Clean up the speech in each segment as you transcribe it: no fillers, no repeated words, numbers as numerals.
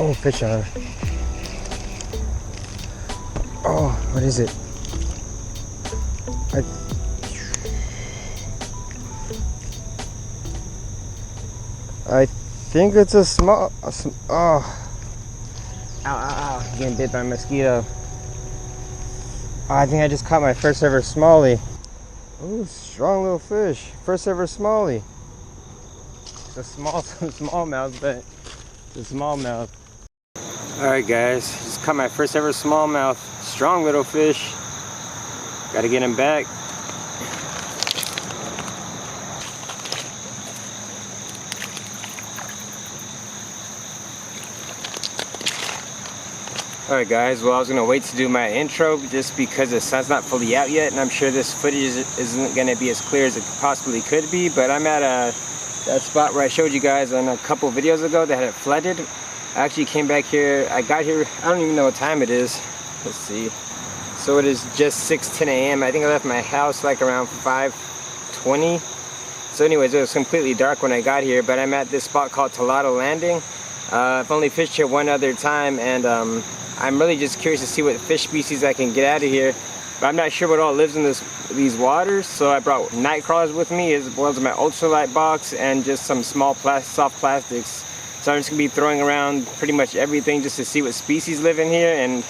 Oh, fish on. Oh, what is it? I think it's a small. Oh, ow, ow, ow! Getting bit by a mosquito. Oh, I think I just caught my first ever smallie. Oh, strong little fish. First ever smallie. It's a smallmouth, but it's a smallmouth. Alright guys, just caught my first ever smallmouth. Strong little fish. Gotta get him back. Alright guys, well I was gonna wait to do my intro just because the sun's not fully out yet, and I'm sure this footage isn't gonna be as clear as it possibly could be, but I'm at that spot where I showed you guys on a couple videos ago that had flooded. I actually came back here. I got here, I don't even know what time it is. Let's see. So it is just 6:10 a.m. I think I left my house like around 5:20. So anyways, it was completely dark when I got here, but I'm at this spot called Talado Landing. I've only fished here one other time, and I'm really just curious to see what fish species I can get out of here. But I'm not sure what all lives in these waters, so I brought night crawlers with me as well as my ultralight box and just some small soft plastics. So I'm just gonna be throwing around pretty much everything just to see what species live in here and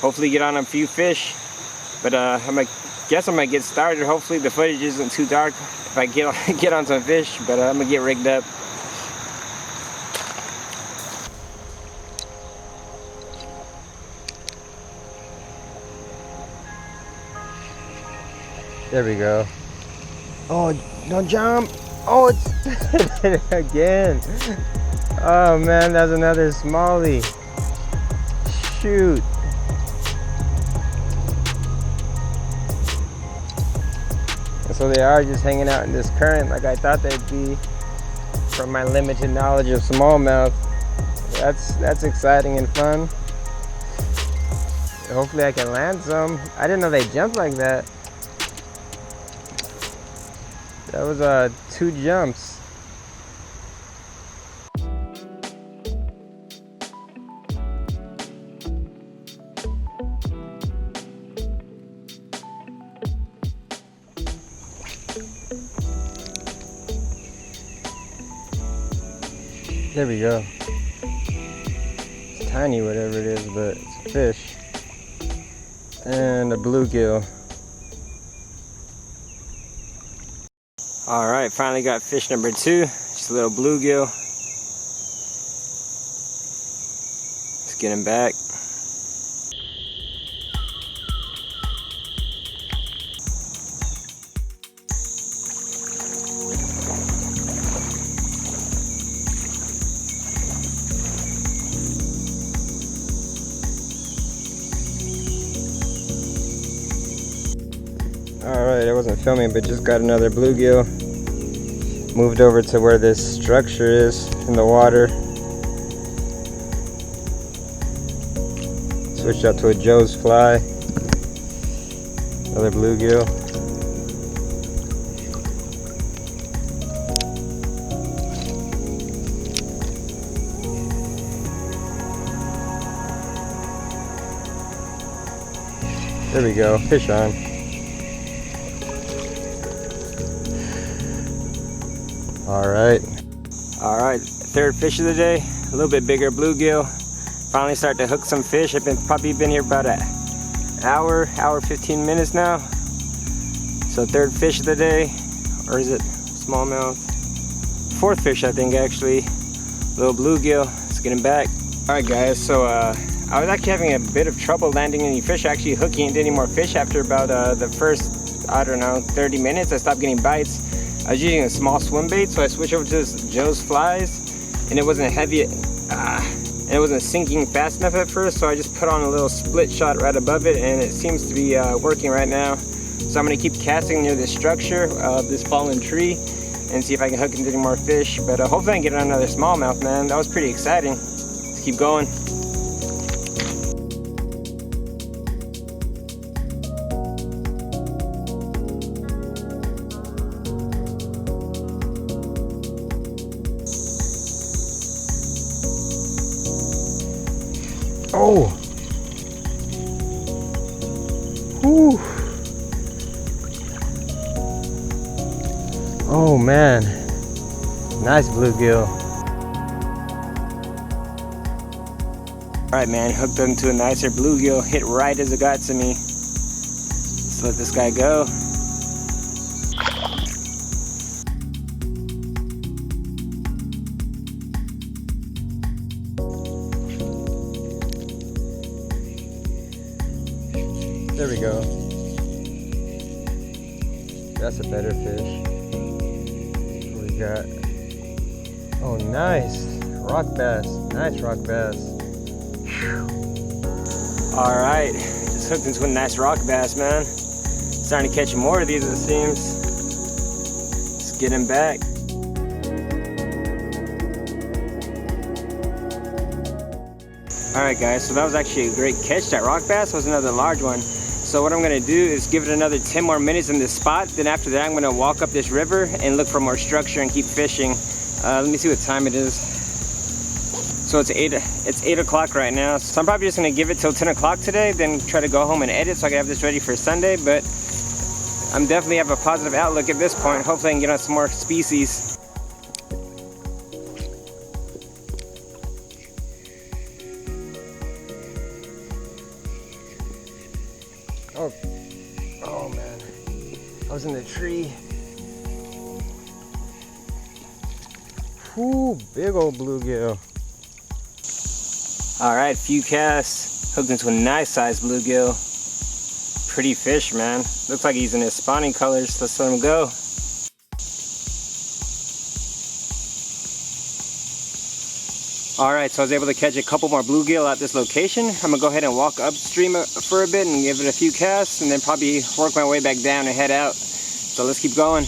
hopefully get on a few fish. But I guess I'm gonna get started. Hopefully the footage isn't too dark if I get on some fish, but I'm gonna get rigged up. There we go. Oh, don't jump. Oh, it's again. Oh man, that's another smallie. Shoot. And so they are just hanging out in this current like I thought they'd be from my limited knowledge of smallmouth. That's exciting and fun. Hopefully I can land some. I didn't know they jumped like that. That was 2 jumps. There we go. It's tiny, whatever it is, but it's a fish. And a bluegill. Alright, finally got fish number 2. Just a little bluegill. Let's get him back. Alright, I wasn't filming, but just got another bluegill. Moved over to where this structure is in the water. Switched out to a Joe's fly. Another bluegill. There we go, fish on. Alright, third fish of the day, a little bit bigger bluegill. Finally started to hook some fish. I've probably been here about an hour 15 minutes now. So third fish of the day, or is it smallmouth? Fourth fish I think actually, little bluegill. Let's get him back. Alright guys, so I was actually having a bit of trouble landing any fish, actually hooking into any more fish after about the first, I don't know, 30 minutes. I stopped getting bites. I was using a small swim bait, so I switched over to this Joe's flies, and it wasn't heavy, and it wasn't sinking fast enough at first, so I just put on a little split shot right above it, and it seems to be working right now. So I'm going to keep casting near this structure of this fallen tree and see if I can hook into any more fish, but hopefully I can get another smallmouth, man. That was pretty exciting. Let's keep going. Oh! Whew! Oh man, nice bluegill. Alright man, hooked into a nicer bluegill, hit right as it got to me. Let's let this guy go. There we go. That's a better fish. What we got? Oh, nice. Rock bass. Nice rock bass. Alright. Just hooked into a nice rock bass, man. Starting to catch more of these, it seems. Let's get him back. Alright guys, so that was actually a great catch. That rock bass was another large one. So what I'm going to do is give it another 10 more minutes in this spot. Then after that I'm going to walk up this river and look for more structure and keep fishing. Let me see what time it is. So it's 8 o'clock right now. So I'm probably just going to give it till 10 o'clock today, then try to go home and edit so I can have this ready for Sunday. But I'm definitely have a positive outlook at this point. Hopefully I can get on some more species. Oh man, I was in the tree. Whoo, big old bluegill. Alright, few casts, hooked into a nice sized bluegill. Pretty fish, man. Looks like he's in his spawning colors. Let's let him go. Alright, so I was able to catch a couple more bluegill at this location. I'm going to go ahead and walk upstream for a bit and give it a few casts, and then probably work my way back down and head out. So let's keep going.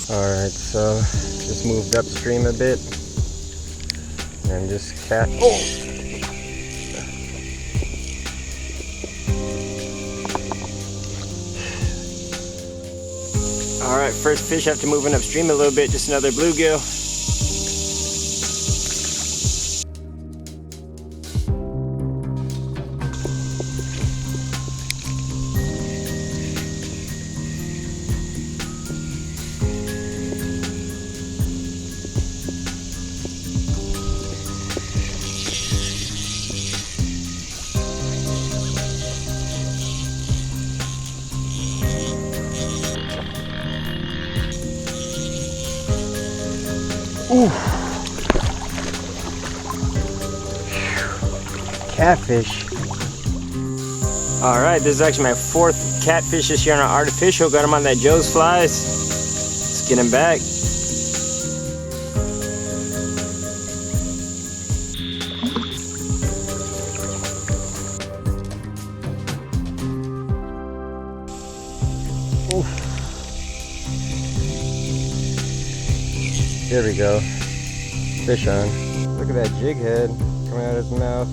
Alright, so just moved upstream a bit and just cast. Oh! Alright, first fish after moving upstream a little bit, just another bluegill. Ooh. Catfish. Alright, this is actually my fourth catfish this year on an artificial. Got him on that Joe's Flies. Let's get him back. Oof. There we go. Fish on. Look at that jig head coming out of his mouth.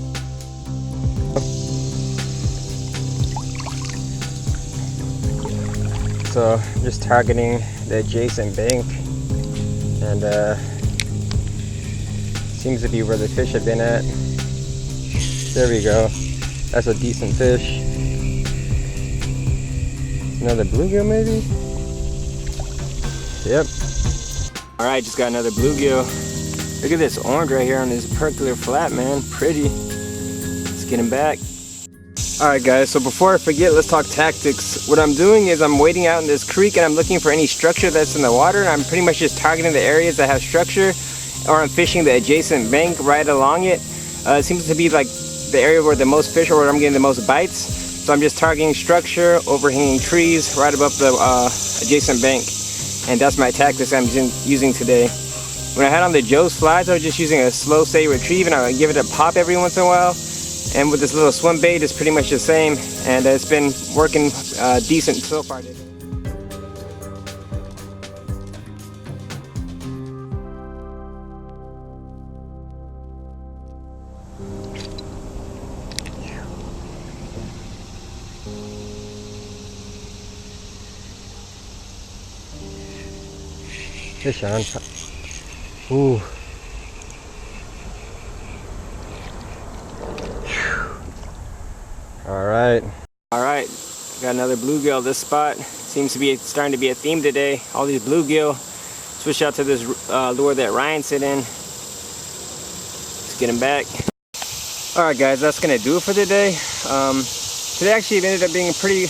So I'm just targeting the adjacent bank, and seems to be where the fish have been at. There we go. That's a decent fish. Another bluegill maybe? Yep. Alright, just got another bluegill. Look at this orange right here on this percular flat, man. Pretty. Let's get him back. Alright guys, so before I forget, let's talk tactics. What I'm doing is I'm wading out in this creek and I'm looking for any structure that's in the water, and I'm pretty much just targeting the areas that have structure, or I'm fishing the adjacent bank right along it. It seems to be like the area where the most fish, or where I'm getting the most bites. So I'm just targeting structure, overhanging trees right above the adjacent bank. And that's my tactics I'm using today. When I had on the Joe's flies, I was just using a slow steady retrieve, and I would give it a pop every once in a while. And with this little swim bait, it's pretty much the same, and it's been working decent so far today. Fish on. Ooh. Alright, got another bluegill this spot. Seems to be starting to be a theme today. All these bluegill. Switch out to this lure that Ryan sit in. Let's get him back. Alright guys, that's gonna do it for today. Today actually ended up being pretty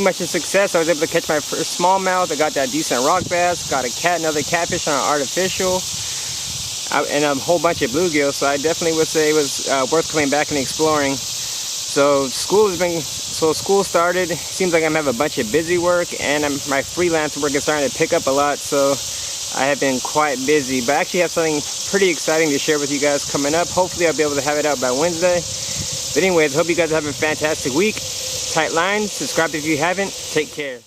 much a success. I was able to catch my first smallmouth. I got that decent rock bass, got another catfish on an artificial, and a whole bunch of bluegill. So I definitely would say it was worth coming back and exploring. So school started. Seems like I'm having a bunch of busy work, and my freelance work is starting to pick up a lot. So I have been quite busy, but I actually have something pretty exciting to share with you guys coming up. Hopefully I'll be able to have it out by Wednesday. But anyways, hope you guys have a fantastic week. Tight lines, subscribe if you haven't. Take care.